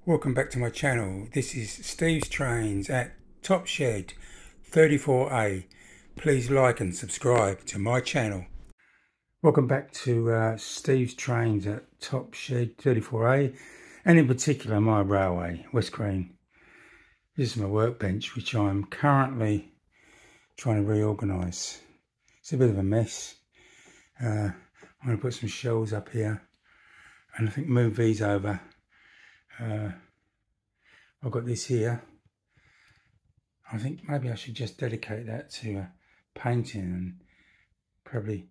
Welcome back to my channel. This is Steve's Trains at Top Shed 34A. Please like and subscribe to my channel. Welcome back to Steve's Trains at Top Shed 34A, and in particular my railway, West Green. This is my workbench, which I'm currently trying to reorganise. It's a bit of a mess. I'm going to put some shelves up here and I think move these over. I've got this here. I think maybe I should just dedicate that to painting and probably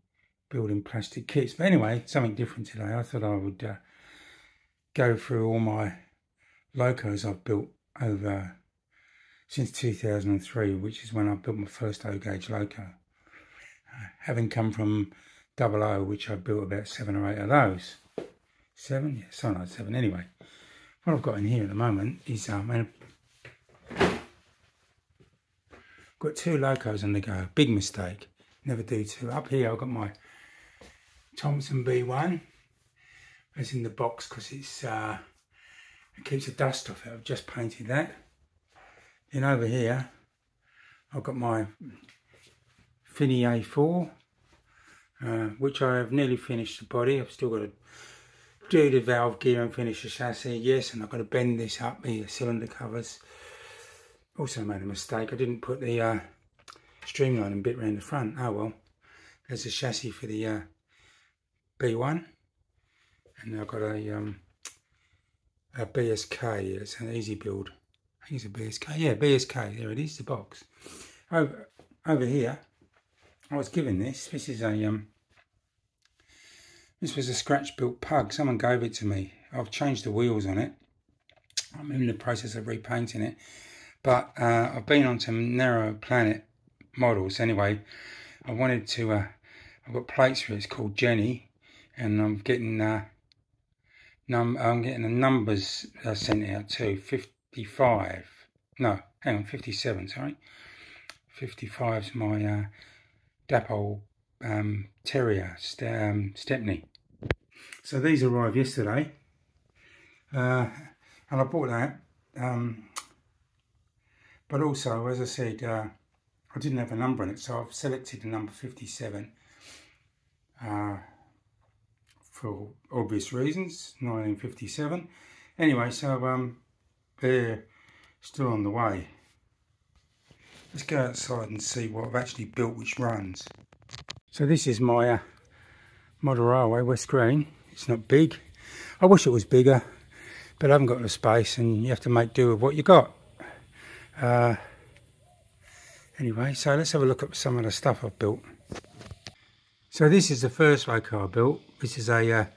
building plastic kits. But anyway, something different today. I thought I would go through all my locos I've built over since 2003, which is when I built my first O-gauge loco. Having come from 00, which I built about 7 or 8 of those. 7? Yeah, something like 7 anyway. What I've got in here at the moment is I've got 2 locos on the go. Big mistake. Never do 2. Up here I've got my Thompson B1. It's in the box because it keeps the dust off it. I've just painted that. Then over here I've got my Finney A4, which I have nearly finished the body. I've still got to do the valve gear and finish the chassis, yes, and I've got to bend this up, the cylinder covers. Also made a mistake, I didn't put the streamlining bit around the front. Oh well, there's a chassis for the B1, and I've got a BSK, it's an easy build. I think it's a BSK, yeah, BSK, there it is, the box. Over here, I was given this is a this was a scratch-built Pug. Someone gave it to me. I've changed the wheels on it. I'm in the process of repainting it. But I've been on some Narrow Planet models. Anyway, I wanted to... I've got plates for it. It's called Jenny. And I'm getting the numbers sent out too. 55. No, hang on, 57, sorry. 55's my Dapol Terrier Stepney. So these arrived yesterday, and I bought that, but also, as I said, I didn't have a number on it, so I've selected the number 57 for obvious reasons, 1957. Anyway, so they're still on the way. Let's go outside and see what I've actually built which runs. So this is my model railway, West Green. It's not big. I wish it was bigger, but I haven't got the space and you have to make do with what you got. Anyway, so let's have a look at some of the stuff I've built. So this is the first loco I built. This is a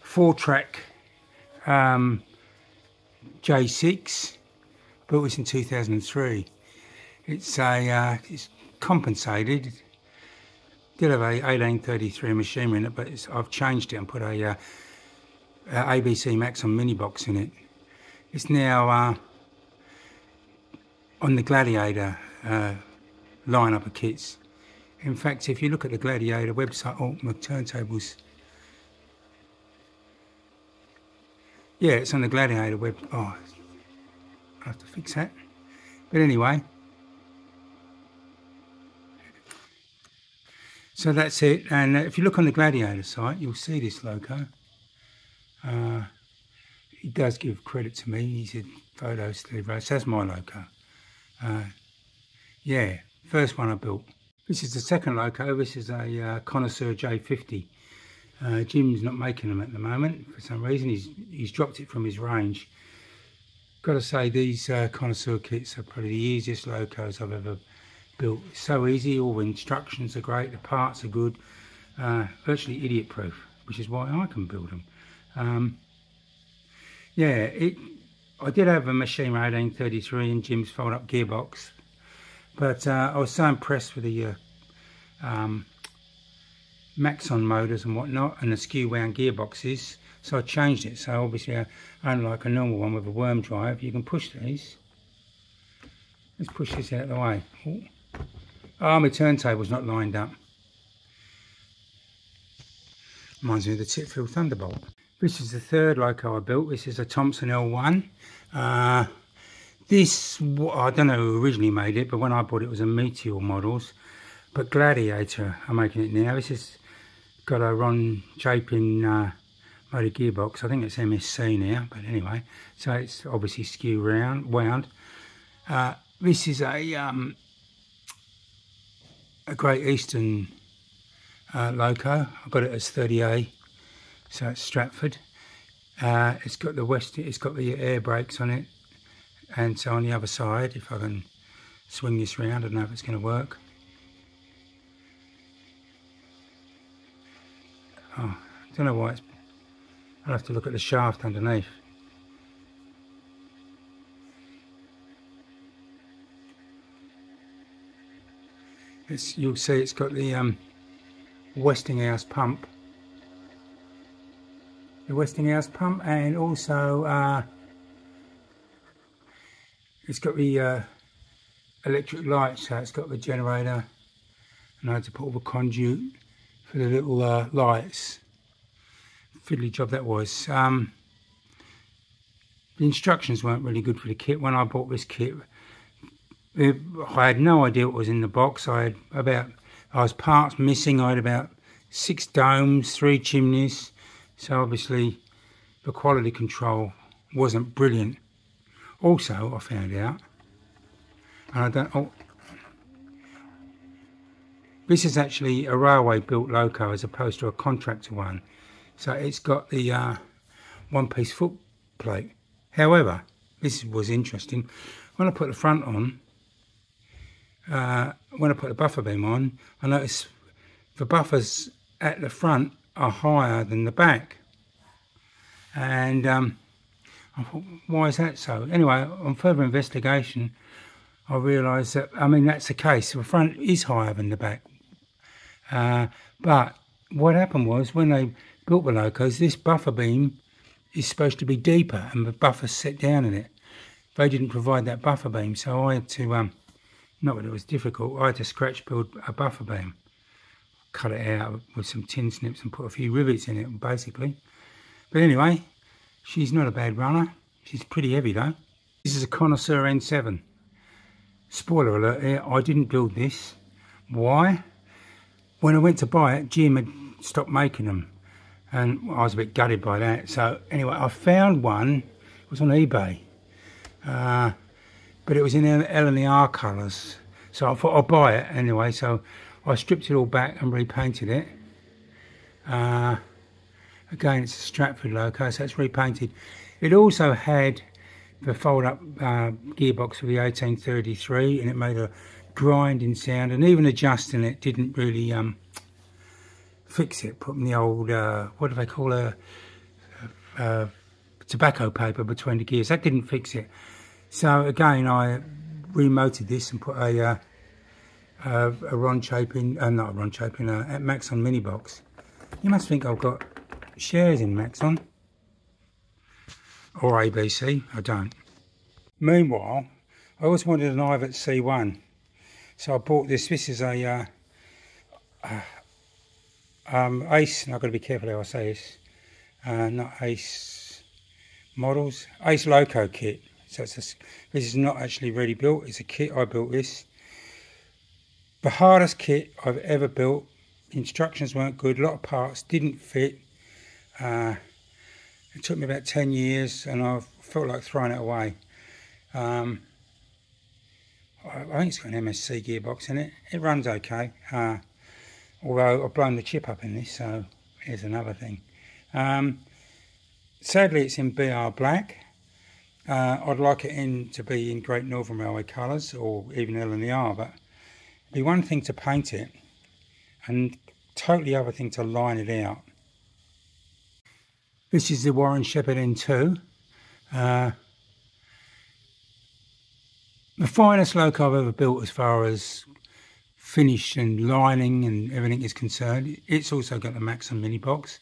4-track J6. Built this in 2003. It's compensated. Did have a 1833 machinery in it, but I've changed it and put a ABC Maxon mini box in it. It's now on the Gladiator lineup of kits. In fact, if you look at the Gladiator website, oh, my turntables. Yeah, it's on the Gladiator web. Oh, I have to fix that. But anyway. So that's it, and if you look on the Gladiator site, you'll see this loco. He does give credit to me. He said, "Photo Steve Rose." That's my loco. Yeah, first one I built. This is the second loco. This is a Connoisseur J50. Jim's not making them at the moment for some reason. He's dropped it from his range. Got to say, these Connoisseur kits are probably the easiest locos I've ever built. It's so easy, all the instructions are great, the parts are good, virtually idiot proof, which is why I can build them. Yeah, I did have a Machinery 1833 in Jim's fold up gearbox, but I was so impressed with the Maxon motors and whatnot and the skew wound gearboxes, so I changed it. So obviously, unlike a normal one with a worm drive, you can push these. Let's push this out of the way. Oh, my turntable's not lined up. Reminds me of the Titfield Thunderbolt. This is the third loco I built. This is a Thompson L1. This, I don't know who originally made it, but when I bought it, it was a Meteor Models. But Gladiator are making it now. This has got a Ron Chapin motor gearbox. I think it's MSC now, but anyway. So it's obviously skew wound. This is a Great Eastern loco. I got it as 30A, so it's Stratford. It's got the air brakes on it, and so on the other side, if I can swing this round, I don't know if it's going to work. Oh, I don't know why it's. I'll have to look at the shaft underneath. You'll see it's got the Westinghouse pump. The Westinghouse pump, and also it's got the electric lights, so it's got the generator, and I had to put all the conduit for the little lights. Fiddly job that was. The instructions weren't really good for the kit. When I bought this kit, I had no idea what was in the box. I was parts missing. I had about 6 domes, 3 chimneys. So obviously the quality control wasn't brilliant. Also, I found out, and this is actually a railway built loco as opposed to a contractor one. So it's got the one-piece foot plate. However, this was interesting. When I put the front on, when I put the buffer beam on, I noticed the buffers at the front are higher than the back. And I thought, why is that so? Anyway, on further investigation, I realised that, I mean, that's the case. The front is higher than the back. But what happened was, when they built the locos, this buffer beam is supposed to be deeper and the buffer set down in it. They didn't provide that buffer beam, so I had to, not that it was difficult, I had to scratch build a buffer beam. Cut it out with some tin snips and put a few rivets in it, basically. But anyway, she's not a bad runner. She's pretty heavy though. This is a Connoisseur N7. Spoiler alert here, I didn't build this. Why? When I went to buy it, Jim had stopped making them, and I was a bit gutted by that. So anyway, I found one. It was on eBay, but it was in L and R colours. So I thought I'll buy it anyway. So I stripped it all back and repainted it. Again, it's a Stratford loco, so it's repainted. It also had the fold-up gearbox for the 1833, and it made a grinding sound, and even adjusting it didn't really fix it. Putting the old, what do they call tobacco paper between the gears, that didn't fix it. So again, I remoted this and put a Ron Chapin, not a Ron Chapin, a Maxon mini box. You must think I've got shares in Maxon or ABC. I don't. Meanwhile, I always wanted an Ivet C1, so I bought this. This is a Ace, and I've got to be careful how I say this. Not Ace Models, Ace Loco kit. So this is not actually ready built. It's a kit. I built this. The hardest kit I've ever built. The instructions weren't good. A lot of parts didn't fit. It took me about 10 years, and I felt like throwing it away. I think it's got an MSC gearbox in it. It runs okay, although I've blown the chip up in this, so here's another thing. Sadly, it's in BR black. I'd like it to be in Great Northern Railway colours, or even L&R, but it'd be one thing to paint it, and totally other thing to line it out. This is the Warren Shepherd N2. The finest loco I've ever built as far as finish and lining and everything is concerned. It's also got the Maxon mini box.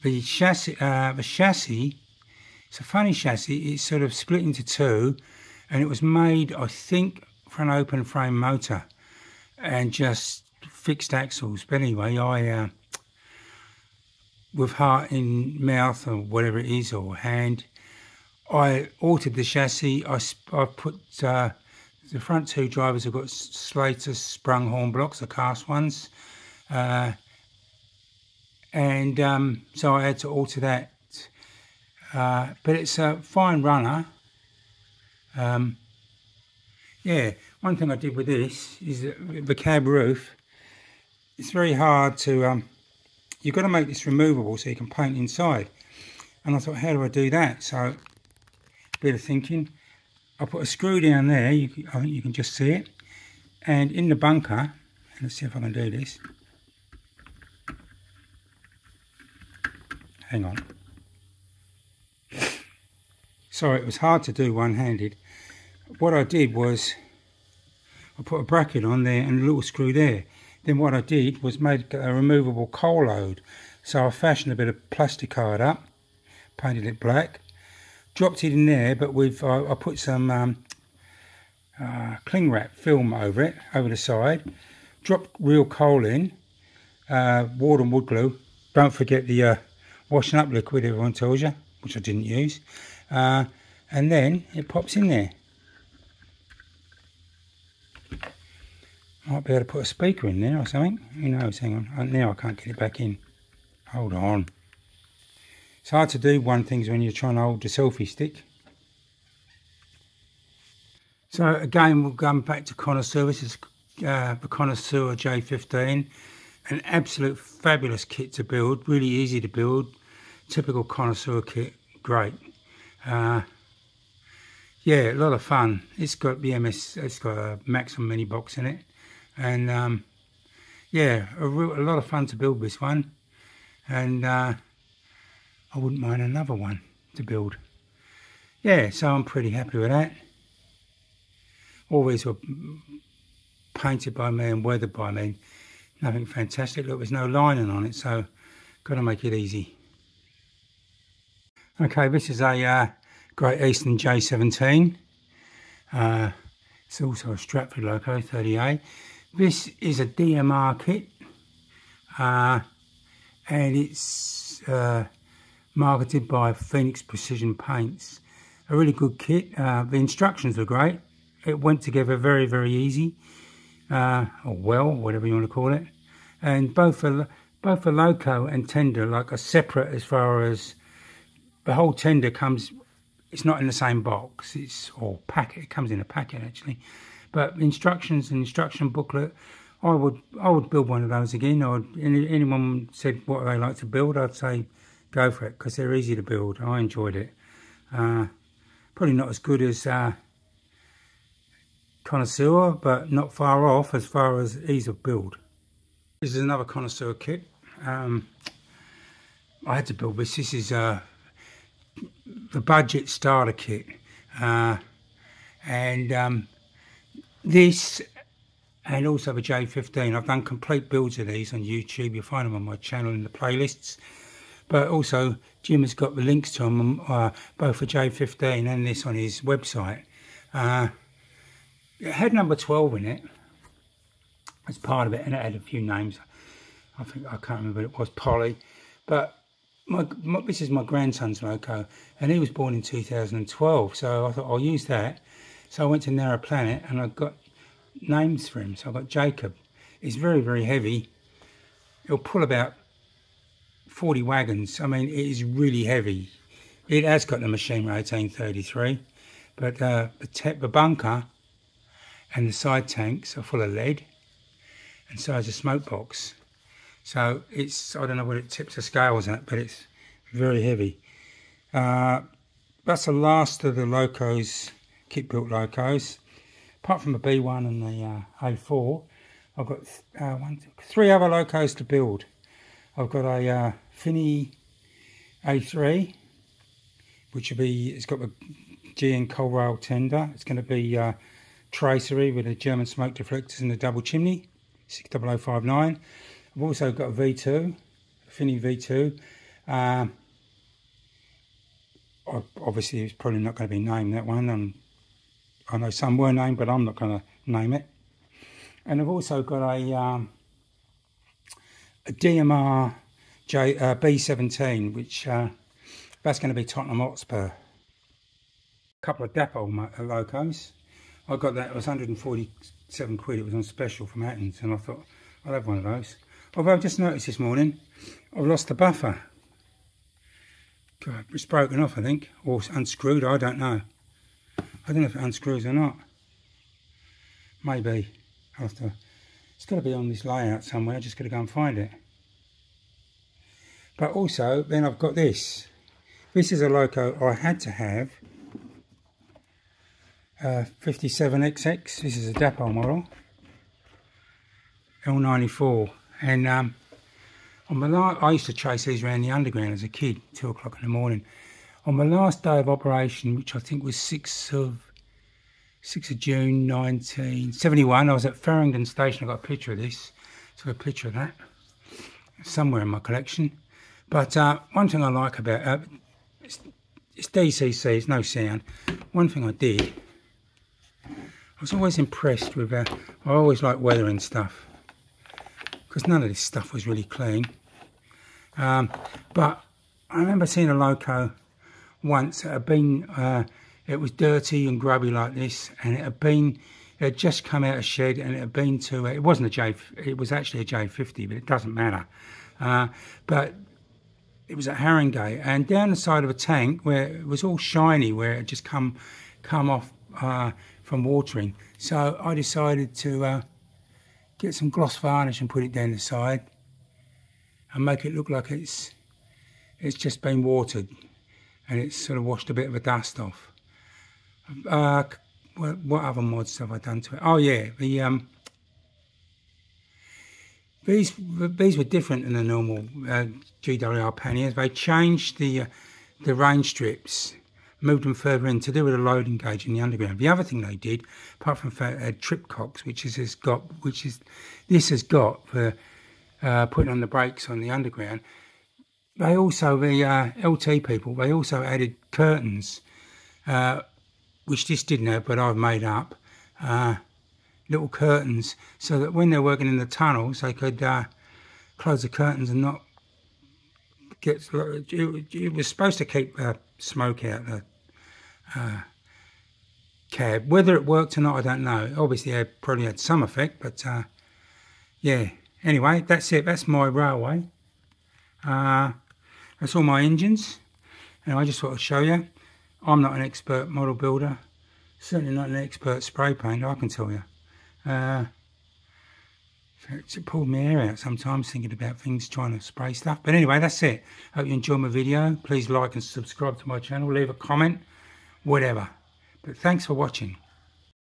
The chassis, it's a funny chassis. It's sort of split into two, and it was made, I think, for an open frame motor and just fixed axles. But anyway, with heart in mouth or whatever it is, or hand. I altered the chassis. I put the front two drivers have got Slater sprung horn blocks, the cast ones, and so I had to alter that. But it's a fine runner. Yeah, one thing I did with this is the cab roof. It's very hard to. You've got to make this removable so you can paint inside. And I thought, how do I do that? So, a bit of thinking. I put a screw down there. I think you can just see it. And in the bunker, let's see if I can do this. Hang on. Sorry, it was hard to do one-handed. What I did was, I put a bracket on there and a little screw there. Then what I did was made a removable coal load. So I fashioned a bit of plastic card up, painted it black, dropped it in there, but I put some cling wrap film over it, over the side, dropped real coal in, water and wood glue. Don't forget the washing up liquid everyone tells you, which I didn't use. And then it pops in there. Might be able to put a speaker in there or something. Who knows? Hang on. Now I can't get it back in. Hold on. It's hard to do one things when you're trying to hold the selfie stick. So again, we'll go back to Connoisseur. This is the Connoisseur J15. An absolute fabulous kit to build. Really easy to build. Typical Connoisseur kit. Great. Yeah, a lot of fun. It's got BMS. It's got a Maxim mini box in it. And yeah, a lot of fun to build this one, and I wouldn't mind another one to build. Yeah, so I'm pretty happy with that. All these were painted by me and weathered by me. Nothing fantastic. Look, there's no lining on it, so got to make it easy. Okay, this is a Great Eastern J17. It's also a Stratford loco, 30A. This is a DMR kit, and it's marketed by Phoenix Precision Paints. A really good kit. The instructions were great. It went together very, very easy, or well, whatever you want to call it. And both the loco and tender are separate as far as the whole tender comes. It's not in the same box. Or packet. It comes in a packet actually. But instructions and instruction booklet, I would build one of those again. Anyone said what they like to build, I'd say go for it because they're easy to build. I enjoyed it. Probably not as good as Connoisseur, but not far off as far as ease of build. This is another Connoisseur kit. I had to build this. This is the budget starter kit, and this, and also the J15. I've done complete builds of these on YouTube. You'll find them on my channel in the playlists. But also, Jim has got the links to them, both for J15 and this on his website. It had number 12 in it as part of it, and it had a few names. I can't remember what it was, Polly. But this is my grandson's loco, and he was born in 2012, so I thought I'll use that. So I went to Narrow Planet and I got names for him. So I got Jacob. He's very, very heavy. It'll pull about 40 wagons. I mean, it is really heavy. It has got the Machinery 1833, but the bunker and the side tanks are full of lead, and so is the smoke box. So it's, I don't know what it tips the scales at, but it's very heavy. That's the last of the locos, kit built locos. Apart from the B1 and the A4, I've got 3 other locos to build. I've got a Finney A3, which will be, it's got the GN coal rail tender. It's going to be tracery with the German smoke deflectors and the double chimney, 60059. I've also got a V2, a Finney V2. Obviously, it's probably not going to be named, that one. I know some were named, but I'm not going to name it. And I've also got a DMR B17, which that's going to be Tottenham Hotspur. A couple of Dapol locos. I got that, it was 147 quid, it was on special from Atkins, and I thought I'll have one of those. Although I've just noticed this morning, I've lost the buffer. God, it's broken off, I think, or unscrewed, I don't know. I don't know if it unscrews or not. Maybe. I'll have to, it's got to be on this layout somewhere, I just got to go and find it. But also, then I've got this. This is a loco I had to have. 57XX, this is a Dapol model. L94. And on my I used to chase these around the underground as a kid, 2 o'clock in the morning. On my last day of operation, which I think was 6th of June 1971, I was at Farringdon Station. I got a picture of this. So a picture of that somewhere in my collection. But one thing I like about it's DCC, it's no sound. One thing I did, I was always impressed with, I always like weathering stuff, because none of this stuff was really clean. But I remember seeing a loco once that had been, it was dirty and grubby like this, and it had just come out of shed, and it had been to, it wasn't a J, it was actually a J50, but it doesn't matter. But it was at Haringey, and down the side of a tank where it was all shiny, where it had just come off from watering. So I decided to get some gloss varnish and put it down the side and make it look like it's just been watered, and it's sort of washed a bit of a dust off. What other mods have I done to it? Oh yeah, these were different than the normal GWR panniers. They changed the range strips, moved them further in to do with a loading gauge in the underground. The other thing they did, apart from the fact they had trip cocks, this has got for putting on the brakes on the underground. They also, the LT people, they also added curtains, which this didn't have, but I've made up. Little curtains, so that when they're working in the tunnels, they could close the curtains and not get. It was supposed to keep smoke out the cab. Whether it worked or not, I don't know. Obviously, it probably had some effect, but yeah. Anyway, that's it. That's my railway. That's all my engines, and I just thought I'd show you. I'm not an expert model builder, certainly not an expert spray painter, I can tell you. It pulled my hair out sometimes thinking about things, trying to spray stuff. But anyway, that's it. Hope you enjoyed my video. Please like and subscribe to my channel. Leave a comment, whatever. But thanks for watching.